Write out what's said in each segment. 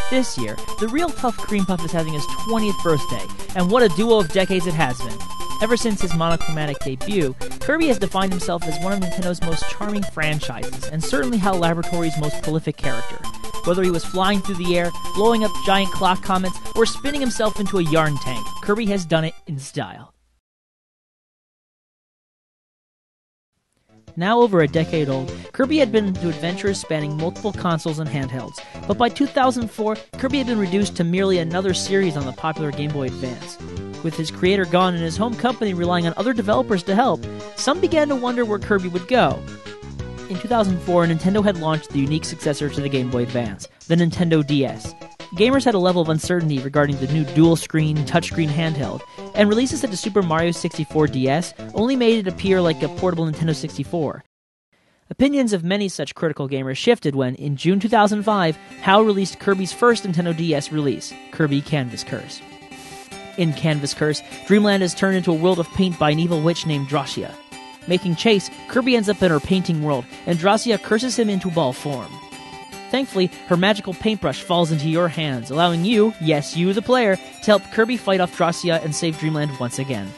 This year, the real tough cream puff is having his 20th birthday, and what a duo of decades it has been. Ever since his monochromatic debut, Kirby has defined himself as one of Nintendo's most charming franchises, and certainly HAL Laboratory's most prolific character. Whether he was flying through the air, blowing up giant clock comets, or spinning himself into a yarn tank, Kirby has done it in style. Now over a decade old, Kirby had been into adventures spanning multiple consoles and handhelds, but by 2004, Kirby had been reduced to merely another series on the popular Game Boy Advance. With his creator gone and his home company relying on other developers to help, some began to wonder where Kirby would go. In 2004, Nintendo had launched the unique successor to the Game Boy Advance, the Nintendo DS. Gamers had a level of uncertainty regarding the new dual-screen, touchscreen handheld, and releases such as Super Mario 64 DS only made it appear like a portable Nintendo 64. Opinions of many such critical gamers shifted when, in June 2005, HAL released Kirby's first Nintendo DS release, Kirby Canvas Curse. In Canvas Curse, Dreamland is turned into a world of paint by an evil witch named Dracia. Making chase, Kirby ends up in her painting world, and Dracia curses him into ball form. Thankfully, her magical paintbrush falls into your hands, allowing you, yes you the player, to help Kirby fight off Dracia and save Dreamland once again.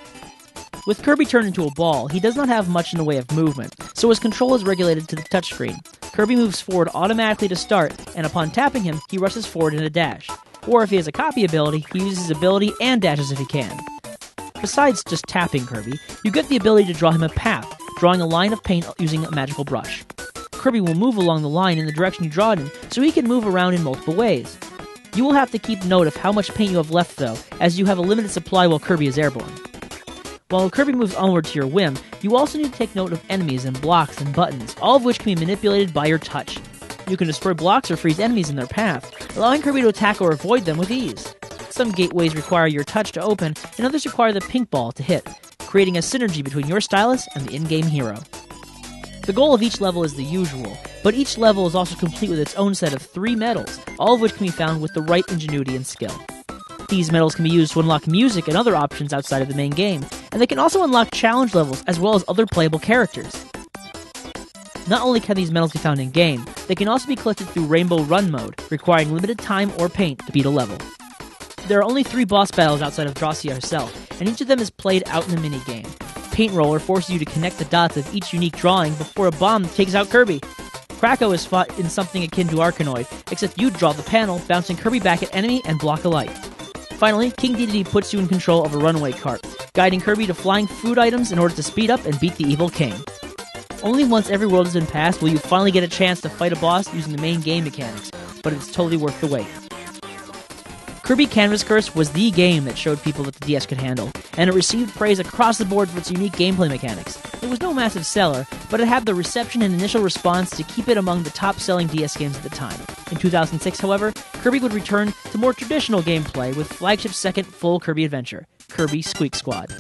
With Kirby turned into a ball, he does not have much in the way of movement, so his control is regulated to the touchscreen. Kirby moves forward automatically to start, and upon tapping him, he rushes forward in a dash. Or if he has a copy ability, he uses his ability and dashes if he can. Besides just tapping Kirby, you get the ability to draw him a path, drawing a line of paint using a magical brush. Kirby will move along the line in the direction you draw it in, so he can move around in multiple ways. You will have to keep note of how much paint you have left though, as you have a limited supply while Kirby is airborne. While Kirby moves onward to your whim, you also need to take note of enemies and blocks and buttons, all of which can be manipulated by your touch. You can destroy blocks or freeze enemies in their path, allowing Kirby to attack or avoid them with ease. Some gateways require your touch to open, and others require the pink ball to hit, creating a synergy between your stylus and the in-game hero. The goal of each level is the usual, but each level is also complete with its own set of 3 medals, all of which can be found with the right ingenuity and skill. These medals can be used to unlock music and other options outside of the main game, and they can also unlock challenge levels as well as other playable characters. Not only can these medals be found in-game, they can also be collected through Rainbow Run mode, requiring limited time or paint to beat a level. There are only 3 boss battles outside of Dracia herself, and each of them is played out in a minigame. Paint Roller forces you to connect the dots of each unique drawing before a bomb takes out Kirby. Kracko is fought in something akin to Arkanoid, except you draw the panel, bouncing Kirby back at enemy and block alike. Finally, King Dedede puts you in control of a runaway cart, guiding Kirby to flying food items in order to speed up and beat the evil king. Only once every world has been passed will you finally get a chance to fight a boss using the main game mechanics, but it's totally worth the wait. Kirby Canvas Curse was the game that showed people that the DS could handle, and it received praise across the board for its unique gameplay mechanics. It was no massive seller, but it had the reception and initial response to keep it among the top-selling DS games at the time. In 2006, however, Kirby would return to more traditional gameplay with flagship's second full Kirby adventure, Kirby Squeak Squad.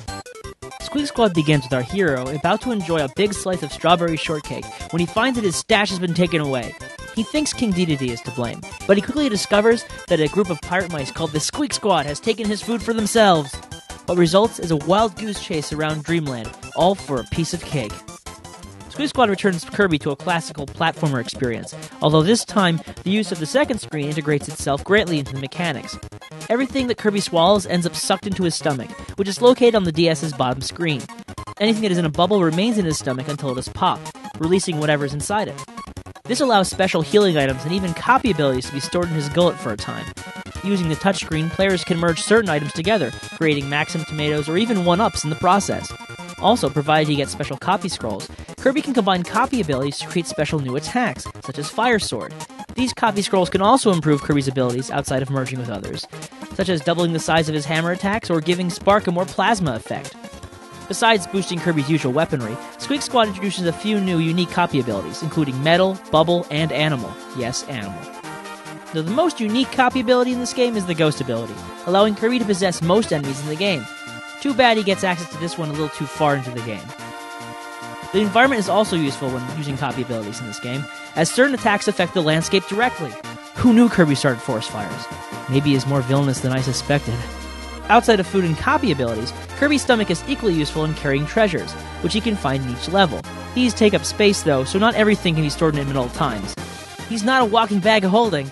Squeak Squad begins with our hero about to enjoy a big slice of strawberry shortcake when he finds that his stash has been taken away. He thinks King Dedede is to blame, but he quickly discovers that a group of pirate mice called the Squeak Squad has taken his food for themselves. What results is a wild goose chase around Dreamland, all for a piece of cake. Squeak Squad returns Kirby to a classical platformer experience, although this time the use of the second screen integrates itself greatly into the mechanics. Everything that Kirby swallows ends up sucked into his stomach, which is located on the DS's bottom screen. Anything that is in a bubble remains in his stomach until it is popped, releasing whatever's inside it. This allows special healing items and even copy abilities to be stored in his gullet for a time. Using the touchscreen, players can merge certain items together, creating Maxim tomatoes or even 1-ups in the process. Also, provided he gets special copy scrolls, Kirby can combine copy abilities to create special new attacks, such as Fire Sword. These copy scrolls can also improve Kirby's abilities outside of merging with others, such as doubling the size of his hammer attacks or giving Spark a more plasma effect. Besides boosting Kirby's usual weaponry, Squeak Squad introduces a few new unique copy abilities, including Metal, Bubble, and Animal. Yes, Animal. Though the most unique copy ability in this game is the Ghost ability, allowing Kirby to possess most enemies in the game. Too bad he gets access to this one a little too far into the game. The environment is also useful when using copy abilities in this game, as certain attacks affect the landscape directly. Who knew Kirby started forest fires? Maybe he is more villainous than I suspected. Outside of food and copy abilities, Kirby's stomach is equally useful in carrying treasures, which he can find in each level. These take up space though, so not everything can be stored in him at all times. He's not a walking bag of holding.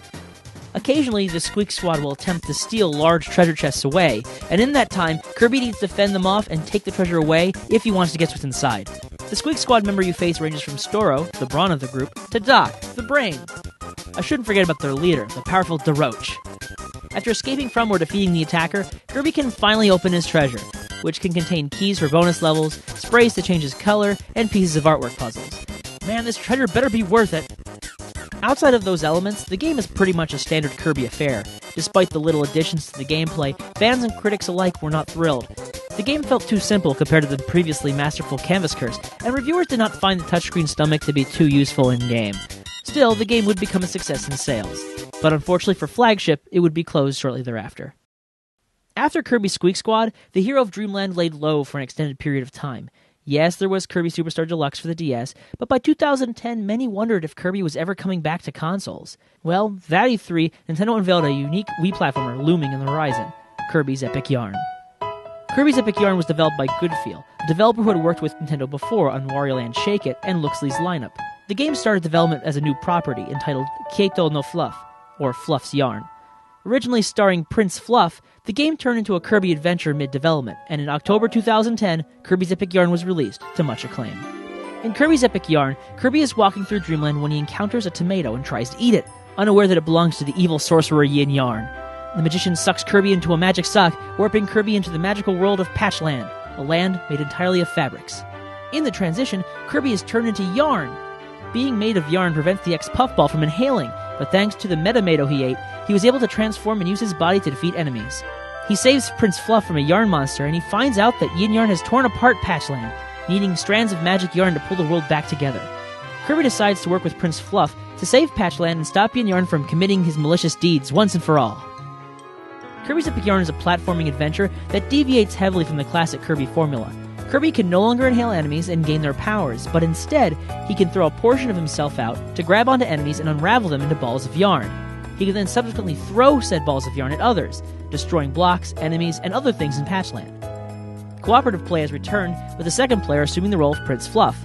Occasionally, the Squeak Squad will attempt to steal large treasure chests away, and in that time, Kirby needs to fend them off and take the treasure away if he wants to guess what's inside. The Squeak Squad member you face ranges from Storo, the brawn of the group, to Doc, the brain. I shouldn't forget about their leader, the powerful Daroche. After escaping from or defeating the attacker, Kirby can finally open his treasure, which can contain keys for bonus levels, sprays to change his color, and pieces of artwork puzzles. Man, this treasure better be worth it! Outside of those elements, the game is pretty much a standard Kirby affair. Despite the little additions to the gameplay, fans and critics alike were not thrilled. The game felt too simple compared to the previously masterful Canvas Curse, and reviewers did not find the touchscreen stomach to be too useful in-game. Still, the game would become a success in sales. But unfortunately for Flagship, it would be closed shortly thereafter. After Kirby Squeak Squad, the hero of Dreamland laid low for an extended period of time. Yes, there was Kirby Superstar Deluxe for the DS, but by 2010, many wondered if Kirby was ever coming back to consoles. Well, that E3, Nintendo unveiled a unique Wii platformer looming in the horizon, Kirby's Epic Yarn. Kirby's Epic Yarn was developed by Goodfeel, a developer who had worked with Nintendo before on Wario Land Shake It and Luxley's lineup. The game started development as a new property entitled Keito no Fluff, or Fluff's Yarn. Originally starring Prince Fluff, the game turned into a Kirby adventure mid-development, and in October 2010, Kirby's Epic Yarn was released, to much acclaim. In Kirby's Epic Yarn, Kirby is walking through Dreamland when he encounters a tomato and tries to eat it, unaware that it belongs to the evil sorcerer Yin Yarn. The magician sucks Kirby into a magic sock, warping Kirby into the magical world of Patchland, a land made entirely of fabrics. In the transition, Kirby is turned into yarn. Being made of yarn prevents the ex-puffball from inhaling, but thanks to the metamato he ate, he was able to transform and use his body to defeat enemies. He saves Prince Fluff from a yarn monster, and he finds out that Yin Yarn has torn apart Patchland, needing strands of magic yarn to pull the world back together. Kirby decides to work with Prince Fluff to save Patchland and stop Yin Yarn from committing his malicious deeds once and for all. Kirby's Epic Yarn is a platforming adventure that deviates heavily from the classic Kirby formula. Kirby can no longer inhale enemies and gain their powers, but instead, he can throw a portion of himself out to grab onto enemies and unravel them into balls of yarn. He can then subsequently throw said balls of yarn at others, destroying blocks, enemies, and other things in Patchland. Cooperative play has returned, with the second player assuming the role of Prince Fluff.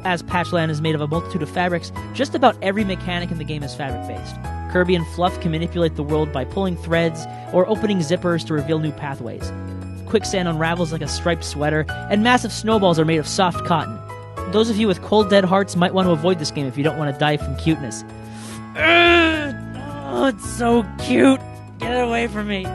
As Patchland is made of a multitude of fabrics, just about every mechanic in the game is fabric-based. Kirby and Fluff can manipulate the world by pulling threads or opening zippers to reveal new pathways. Quicksand unravels like a striped sweater, and massive snowballs are made of soft cotton. Those of you with cold dead hearts might want to avoid this game if you don't want to die from cuteness. Oh, it's so cute! Get it away from me!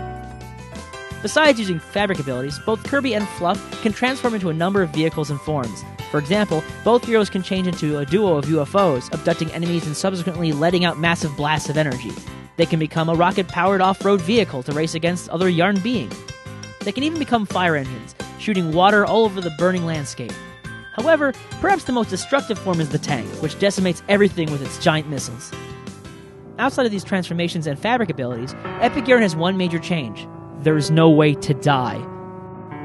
Besides using fabric abilities, both Kirby and Fluff can transform into a number of vehicles and forms. For example, both heroes can change into a duo of UFOs, abducting enemies and subsequently letting out massive blasts of energy. They can become a rocket-powered off-road vehicle to race against other yarn beings. They can even become fire engines, shooting water all over the burning landscape. However, perhaps the most destructive form is the tank, which decimates everything with its giant missiles. Outside of these transformations and fabric abilities, Epic Yarn has one major change. There is no way to die.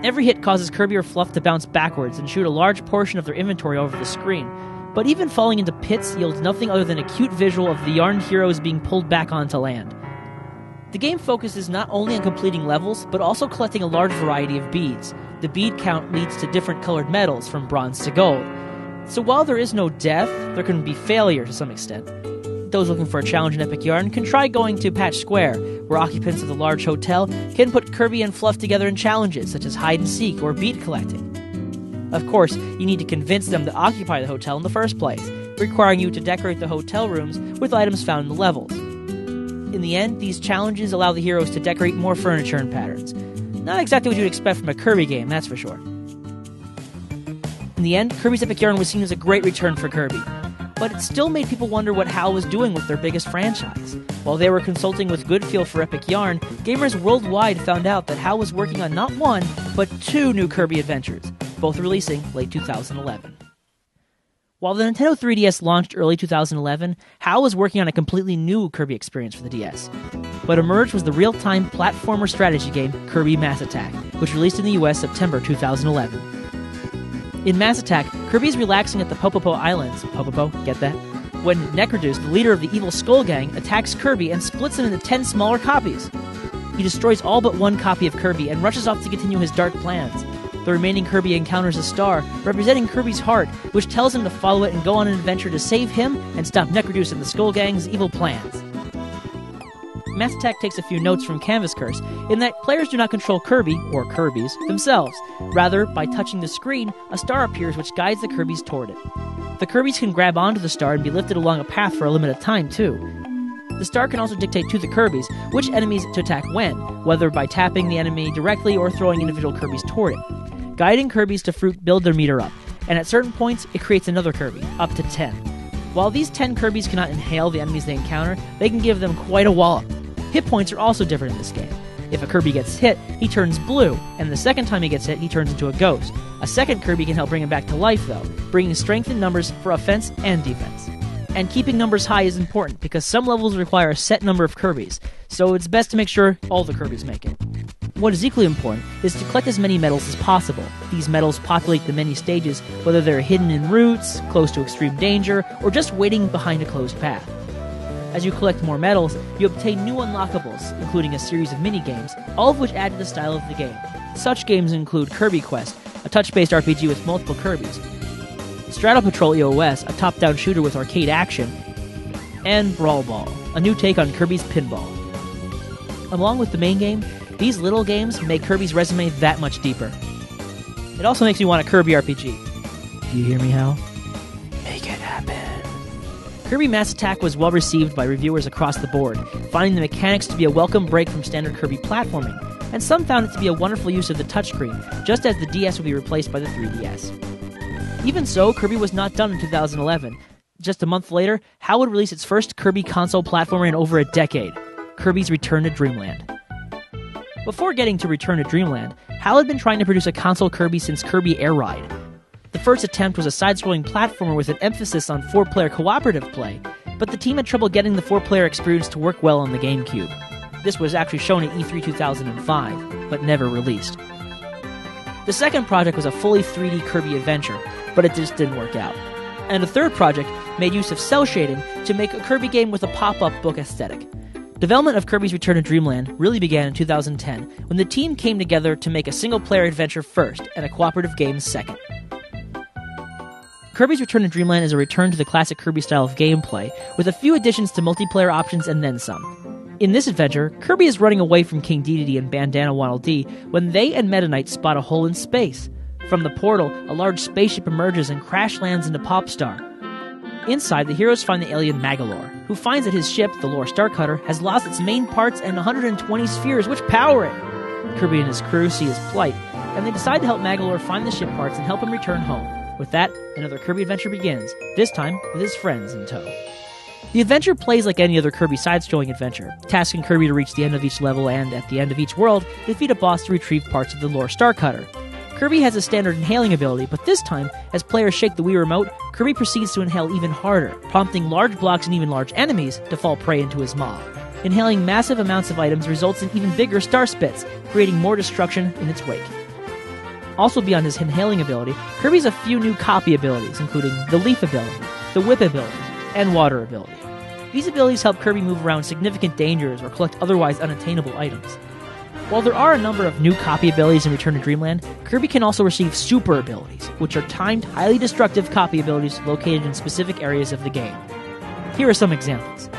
Every hit causes Kirby or Fluff to bounce backwards and shoot a large portion of their inventory over the screen, but even falling into pits yields nothing other than a cute visual of the yarn heroes being pulled back onto land. The game focuses not only on completing levels, but also collecting a large variety of beads. The bead count leads to different colored metals, from bronze to gold. So while there is no death, there can be failure to some extent. Those looking for a challenge in Epic Yarn can try going to Patch Square, where occupants of the large hotel can put Kirby and Fluff together in challenges such as hide and seek or bead collecting. Of course, you need to convince them to occupy the hotel in the first place, requiring you to decorate the hotel rooms with items found in the levels. In the end, these challenges allow the heroes to decorate more furniture and patterns. Not exactly what you'd expect from a Kirby game, that's for sure. In the end, Kirby's Epic Yarn was seen as a great return for Kirby, but it still made people wonder what HAL was doing with their biggest franchise. While they were consulting with Goodfeel for Epic Yarn, gamers worldwide found out that HAL was working on not one, but two new Kirby adventures, both releasing late 2011. While the Nintendo 3DS launched early 2011, HAL was working on a completely new Kirby experience for the DS. What emerged was the real-time platformer strategy game Kirby Mass Attack, which released in the US September 2011. In Mass Attack, Kirby is relaxing at the Popopo Islands. Popopo, get that? When Necrodus, the leader of the evil Skull Gang, attacks Kirby and splits him into 10 smaller copies. He destroys all but one copy of Kirby and rushes off to continue his dark plans. The remaining Kirby encounters a star, representing Kirby's heart, which tells him to follow it and go on an adventure to save him and stop Necrodus and the Skull Gang's evil plans. Mass Attack takes a few notes from Canvas Curse in that players do not control Kirby, or Kirby's, themselves. Rather, by touching the screen, a star appears which guides the Kirbys toward it. The Kirbys can grab onto the star and be lifted along a path for a limited time, too. The star can also dictate to the Kirbys which enemies to attack when, whether by tapping the enemy directly or throwing individual Kirbys toward it. Guiding Kirbys to fruit build their meter up, and at certain points, it creates another Kirby, up to 10. While these 10 Kirbys cannot inhale the enemies they encounter, they can give them quite a wallop. Hit points are also different in this game. If a Kirby gets hit, he turns blue, and the second time he gets hit, he turns into a ghost. A second Kirby can help bring him back to life, though, bringing strength in numbers for offense and defense. And keeping numbers high is important, because some levels require a set number of Kirbys, so it's best to make sure all the Kirbys make it. What is equally important is to collect as many medals as possible. These medals populate the many stages, whether they're hidden in roots, close to extreme danger, or just waiting behind a closed path. As you collect more medals, you obtain new unlockables, including a series of mini-games, all of which add to the style of the game. Such games include Kirby Quest, a touch-based RPG with multiple Kirbys, Strato Patrol EOS, a top-down shooter with arcade action, and Brawl Ball, a new take on Kirby's Pinball. Along with the main game, these little games make Kirby's resume that much deeper. It also makes me want a Kirby RPG. Do you hear me, Hal? Make it happen. Kirby Mass Attack was well received by reviewers across the board, finding the mechanics to be a welcome break from standard Kirby platforming, and some found it to be a wonderful use of the touchscreen, just as the DS would be replaced by the 3DS. Even so, Kirby was not done in 2011. Just a month later, HAL would release its first Kirby console platformer in over a decade, Kirby's Return to Dreamland. Before getting to Return to Dreamland, HAL had been trying to produce a console Kirby since Kirby Air Ride. The first attempt was a side-scrolling platformer with an emphasis on 4-player cooperative play, but the team had trouble getting the 4-player experience to work well on the GameCube. This was actually shown at E3 2005, but never released. The second project was a fully 3D Kirby adventure, but it just didn't work out. And a third project made use of cell shading to make a Kirby game with a pop-up book aesthetic. Development of Kirby's Return to Dreamland really began in 2010, when the team came together to make a single-player adventure first and a cooperative game second. Kirby's Return to Dreamland is a return to the classic Kirby style of gameplay, with a few additions to multiplayer options and then some. In this adventure, Kirby is running away from King Dedede and Bandana Waddle Dee when they and Meta Knight spot a hole in space. From the portal, a large spaceship emerges and crash lands into Popstar. Inside, the heroes find the alien Magolor, who finds that his ship, the Lore Starcutter, has lost its main parts and 120 spheres which power it. Kirby and his crew see his plight, and they decide to help Magolor find the ship parts and help him return home. With that, another Kirby adventure begins, this time with his friends in tow. The adventure plays like any other Kirby side-scrolling adventure, tasking Kirby to reach the end of each level and, at the end of each world, defeat a boss to retrieve parts of the Lore Starcutter. Kirby has a standard inhaling ability, but this time, as players shake the Wii Remote, Kirby proceeds to inhale even harder, prompting large blocks and even large enemies to fall prey into his maw. Inhaling massive amounts of items results in even bigger star spits, creating more destruction in its wake. Also beyond his inhaling ability, Kirby has a few new copy abilities, including the Leaf ability, the Whip ability, and Water ability. These abilities help Kirby move around significant dangers or collect otherwise unattainable items. While there are a number of new copy abilities in Return to Dreamland, Kirby can also receive super abilities, which are timed, highly destructive copy abilities located in specific areas of the game. Here are some examples.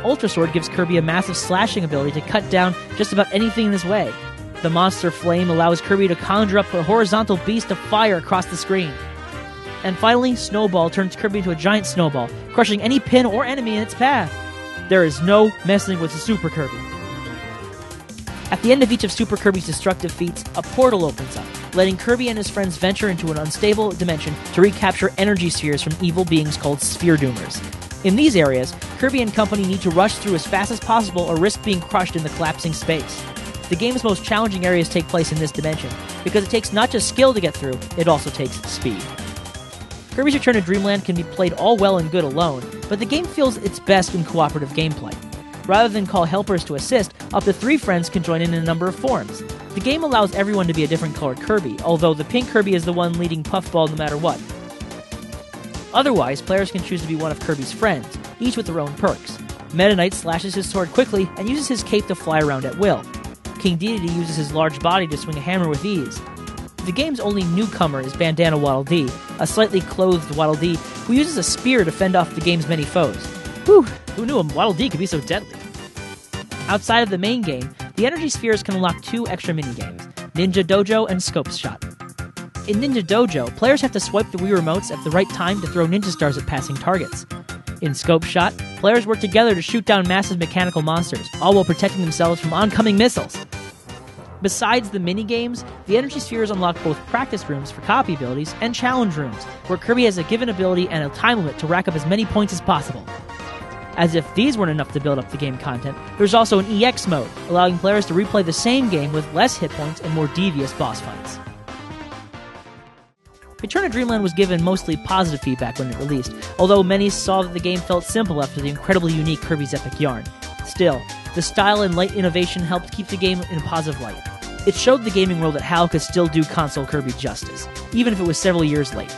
Ultra Sword gives Kirby a massive slashing ability to cut down just about anything in his way. The Monster Flame allows Kirby to conjure up a horizontal beast of fire across the screen. And finally, Snowball turns Kirby into a giant snowball, crushing any pin or enemy in its path. There is no messing with the Super Kirby. At the end of each of Super Kirby's destructive feats, a portal opens up, letting Kirby and his friends venture into an unstable dimension to recapture energy spheres from evil beings called Sphere Doomers. In these areas, Kirby and company need to rush through as fast as possible or risk being crushed in the collapsing space. The game's most challenging areas take place in this dimension, because it takes not just skill to get through, it also takes speed. Kirby's Return to Dreamland can be played all well and good alone, but the game feels its best in cooperative gameplay. Rather than call helpers to assist, up to 3 friends can join in a number of forms. The game allows everyone to be a different colored Kirby, although the pink Kirby is the one leading Puffball no matter what. Otherwise, players can choose to be one of Kirby's friends, each with their own perks. Meta Knight slashes his sword quickly and uses his cape to fly around at will. King Dedede uses his large body to swing a hammer with ease. The game's only newcomer is Bandana Waddle Dee, a slightly clothed Waddle Dee who uses a spear to fend off the game's many foes. Whew, who knew a Waddle Dee could be so deadly? Outside of the main game, the Energy Spheres can unlock 2 extra minigames, Ninja Dojo and Scope Shot. In Ninja Dojo, players have to swipe the Wii remotes at the right time to throw ninja stars at passing targets. In Scope Shot, players work together to shoot down massive mechanical monsters, all while protecting themselves from oncoming missiles. Besides the minigames, the Energy Spheres unlock both practice rooms for copy abilities and challenge rooms, where Kirby has a given ability and a time limit to rack up as many points as possible. As if these weren't enough to build up the game content, there's also an EX mode, allowing players to replay the same game with less hit points and more devious boss fights. Return to Dreamland was given mostly positive feedback when it released, although many saw that the game felt simple after the incredibly unique Kirby's Epic Yarn. Still, the style and light innovation helped keep the game in a positive light. It showed the gaming world that HAL could still do console Kirby justice, even if it was several years late.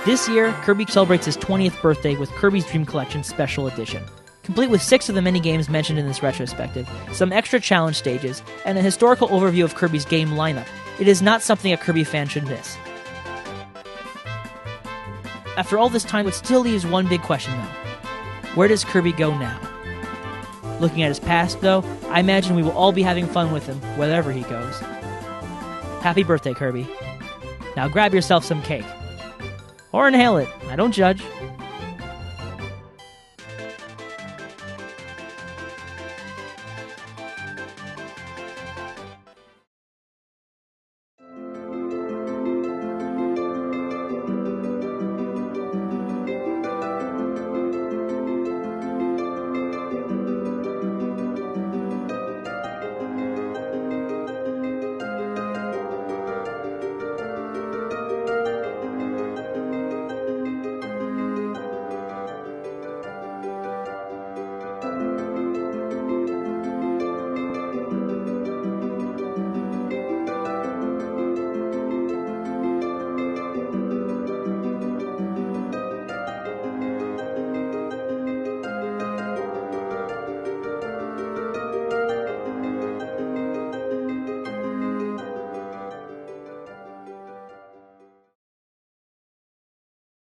This year, Kirby celebrates his 20th birthday with Kirby's Dream Collection Special Edition. Complete with 6 of the many games mentioned in this retrospective, some extra challenge stages, and a historical overview of Kirby's game lineup, it is not something a Kirby fan should miss. After all this time, it still leaves one big question though. Where does Kirby go now? Looking at his past though, I imagine we will all be having fun with him, wherever he goes. Happy birthday, Kirby. Now grab yourself some cake. Or inhale it, I don't judge.